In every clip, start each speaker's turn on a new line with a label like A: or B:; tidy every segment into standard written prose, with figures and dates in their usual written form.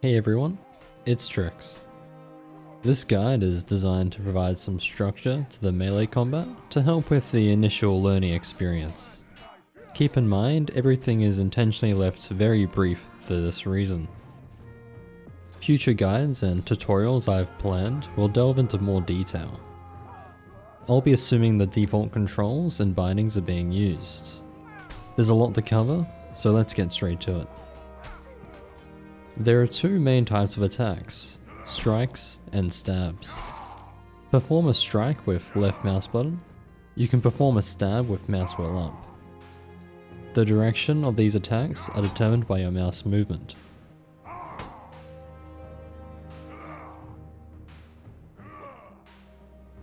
A: Hey everyone, it's Trix. This guide is designed to provide some structure to the melee combat to help with the initial learning experience. Keep in mind, everything is intentionally left very brief for this reason. Future guides and tutorials I've planned will delve into more detail. I'll be assuming the default controls and bindings are being used. There's a lot to cover, so let's get straight to it. There are two main types of attacks, strikes and stabs. Perform a strike with left mouse button. You can perform a stab with mouse wheel up. The direction of these attacks are determined by your mouse movement.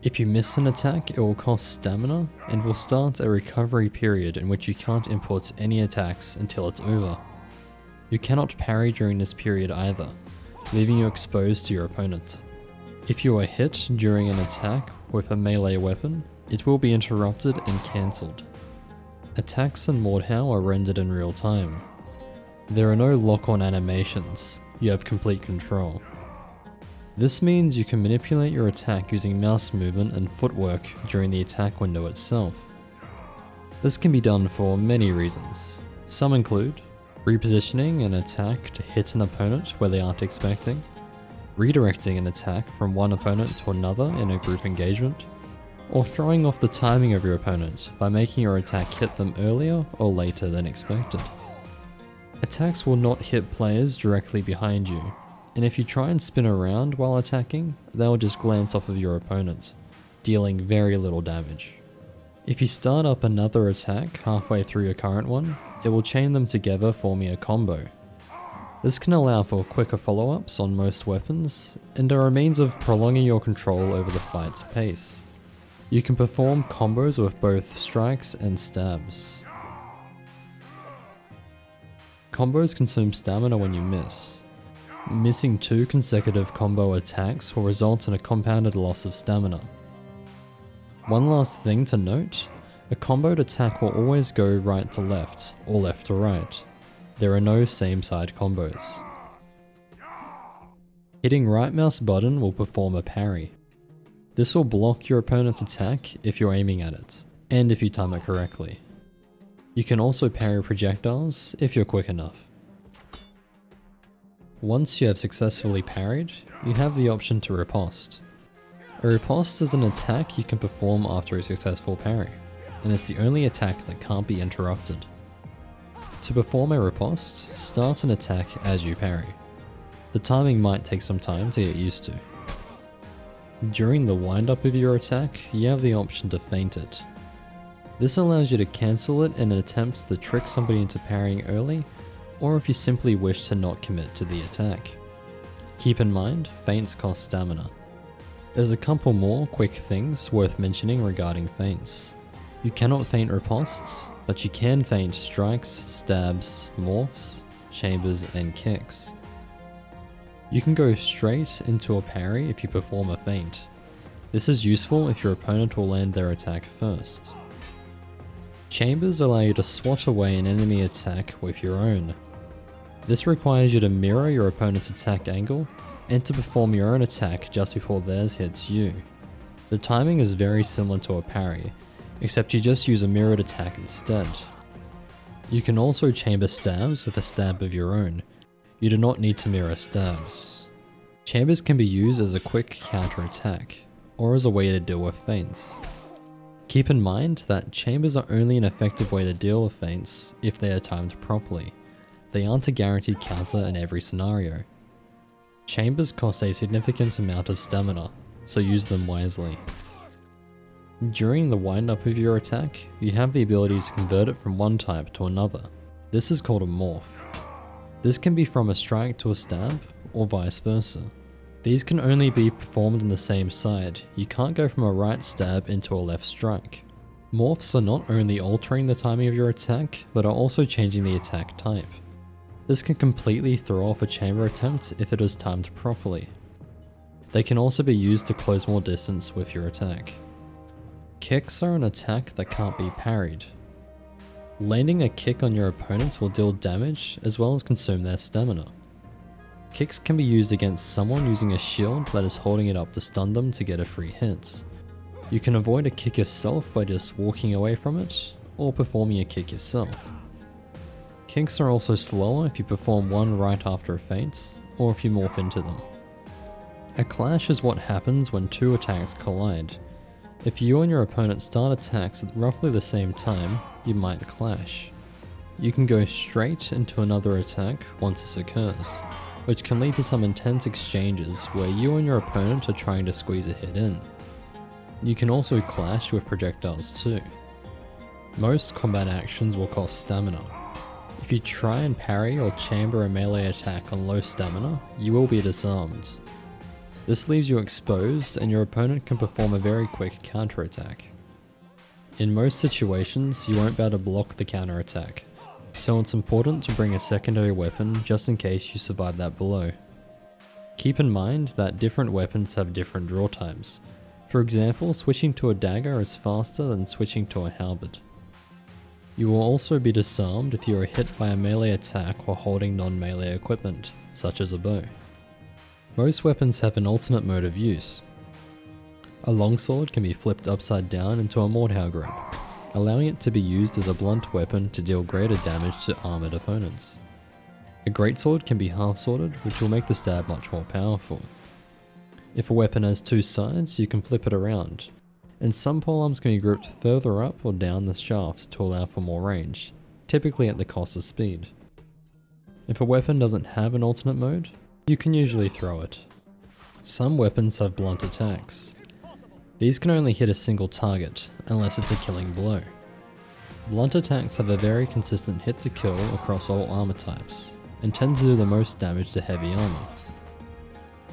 A: If you miss an attack, it will cost stamina and will start a recovery period in which you can't input any attacks until it's over. You cannot parry during this period either, leaving you exposed to your opponent. If you are hit during an attack with a melee weapon, it will be interrupted and cancelled. Attacks in Mordhau are rendered in real time. There are no lock-on animations, you have complete control. This means you can manipulate your attack using mouse movement and footwork during the attack window itself. This can be done for many reasons. Some include repositioning an attack to hit an opponent where they aren't expecting, redirecting an attack from one opponent to another in a group engagement, or throwing off the timing of your opponent by making your attack hit them earlier or later than expected. Attacks will not hit players directly behind you, and if you try and spin around while attacking, they'll just glance off of your opponent, dealing very little damage. If you start up another attack halfway through your current one, it will chain them together, forming a combo. This can allow for quicker follow-ups on most weapons, and are a means of prolonging your control over the fight's pace. You can perform combos with both strikes and stabs. Combos consume stamina when you miss. Missing 2 consecutive combo attacks will result in a compounded loss of stamina. One last thing to note, a comboed attack will always go right to left, or left to right. There are no same side combos. Hitting right mouse button will perform a parry. This will block your opponent's attack if you're aiming at it, and if you time it correctly. You can also parry projectiles if you're quick enough. Once you have successfully parried, you have the option to riposte. A riposte is an attack you can perform after a successful parry, and it's the only attack that can't be interrupted. To perform a riposte, start an attack as you parry. The timing might take some time to get used to. During the wind-up of your attack, you have the option to feint it. This allows you to cancel it in an attempt to trick somebody into parrying early, or if you simply wish to not commit to the attack. Keep in mind, feints cost stamina. There's a couple more quick things worth mentioning regarding feints. You cannot feint ripostes, but you can feint strikes, stabs, morphs, chambers, and kicks. You can go straight into a parry if you perform a feint. This is useful if your opponent will land their attack first. Chambers allow you to swat away an enemy attack with your own. This requires you to mirror your opponent's attack angle and to perform your own attack just before theirs hits you. The timing is very similar to a parry, except you just use a mirrored attack instead. You can also chamber stabs with a stab of your own. You do not need to mirror stabs. Chambers can be used as a quick counter attack, or as a way to deal with feints. Keep in mind that chambers are only an effective way to deal with feints if they are timed properly. They aren't a guaranteed counter in every scenario. Chambers cost a significant amount of stamina, so use them wisely. During the wind-up of your attack, you have the ability to convert it from one type to another. This is called a morph. This can be from a strike to a stab, or vice versa. These can only be performed on the same side. You can't go from a right stab into a left strike. Morphs are not only altering the timing of your attack, but are also changing the attack type. This can completely throw off a chamber attempt if it is timed properly. They can also be used to close more distance with your attack. Kicks are an attack that can't be parried. Landing a kick on your opponent will deal damage as well as consume their stamina. Kicks can be used against someone using a shield that is holding it up to stun them to get a free hit. You can avoid a kick yourself by just walking away from it, or performing a kick yourself. Kicks are also slower if you perform one right after a feint, or if you morph into them. A clash is what happens when two attacks collide. If you and your opponent start attacks at roughly the same time, you might clash. You can go straight into another attack once this occurs, which can lead to some intense exchanges where you and your opponent are trying to squeeze a hit in. You can also clash with projectiles too. Most combat actions will cost stamina. If you try and parry or chamber a melee attack on low stamina, you will be disarmed. This leaves you exposed and your opponent can perform a very quick counterattack. In most situations, you won't be able to block the counterattack, so it's important to bring a secondary weapon just in case you survive that blow. Keep in mind that different weapons have different draw times. For example, switching to a dagger is faster than switching to a halberd. You will also be disarmed if you are hit by a melee attack while holding non-melee equipment, such as a bow. Most weapons have an alternate mode of use. A longsword can be flipped upside down into a Mordhau grip, allowing it to be used as a blunt weapon to deal greater damage to armoured opponents. A greatsword can be half-sworded, which will make the stab much more powerful. If a weapon has two sides, you can flip it around, and some polearms can be grouped further up or down the shafts to allow for more range, typically at the cost of speed. If a weapon doesn't have an alternate mode, you can usually throw it. Some weapons have blunt attacks. These can only hit a single target, unless it's a killing blow. Blunt attacks have a very consistent hit to kill across all armor types, and tend to do the most damage to heavy armor.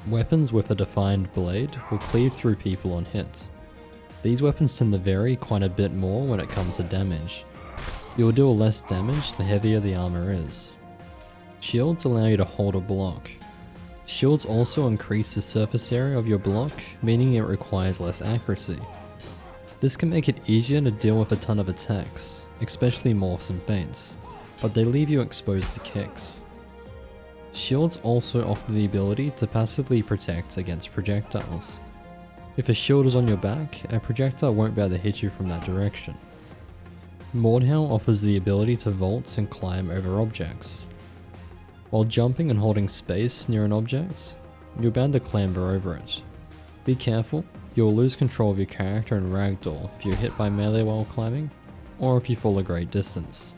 A: Weapons with a defined blade will cleave through people on hits. These weapons tend to vary quite a bit more when it comes to damage. You will deal less damage the heavier the armor is. Shields allow you to hold a block. Shields also increase the surface area of your block, meaning it requires less accuracy. This can make it easier to deal with a ton of attacks, especially morphs and feints, but they leave you exposed to kicks. Shields also offer the ability to passively protect against projectiles. If a shield is on your back, a projectile won't be able to hit you from that direction. Mordhau offers the ability to vault and climb over objects. While jumping and holding space near an object, you're bound to clamber over it. Be careful, you'll lose control of your character in ragdoll if you're hit by melee while climbing, or if you fall a great distance.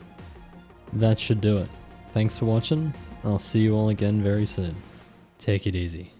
A: That should do it. Thanks for watching, I'll see you all again very soon. Take it easy.